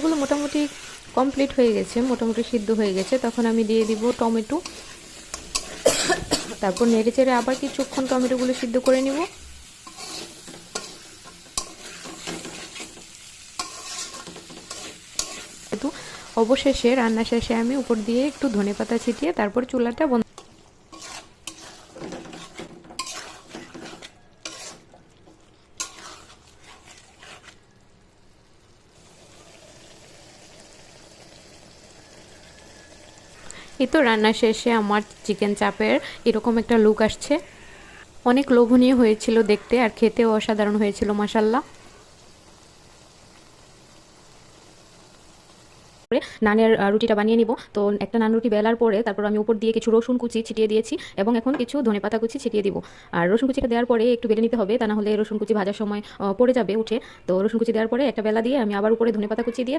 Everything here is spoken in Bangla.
এগুলো মোটামুটি কমপ্লিট হয়ে গেছে, মোটামুটি সিদ্ধ হয়ে গেছে। তখন আমি দিয়ে দিব টমেটো, তারপর নেড়ে চেড়ে আবার কিছুক্ষণ টমেটোগুলো সিদ্ধ করে নিব। অবশেষে রান্না শেষে আমি উপর দিয়ে একটু ধনেপাতা ছিটিয়ে তারপর চুলাটা বন্ধ। এই তো রান্না শেষে আমার চিকেন চাপের এরকম একটা লুক আসছে। অনেক লোভনীয় হয়েছিল দেখতে, আর খেতেও অসাধারণ হয়েছিল মাশাল্লাহ। নানের রুটিটা বানিয়ে নিব। তো একটা নান রুটি বেলার পরে তারপর আমি উপর দিয়ে কিছু রসুন কুচি ছিটিয়ে দিয়েছি এবং এখন কিছু ধনেপাতা কুচি ছিটিয়ে দিব। আর রসুন কুচিটা দেওয়ার পরে একটু বেলে নিতে হবে, তা না হলে রসুন কুচি ভাজার সময় পড়ে যাবে উঠে। তো রসুন কুচি দেওয়ার পরে একটা বেলা দিয়ে আমি আবার উপরে ধনেপাতা কুচি দিয়ে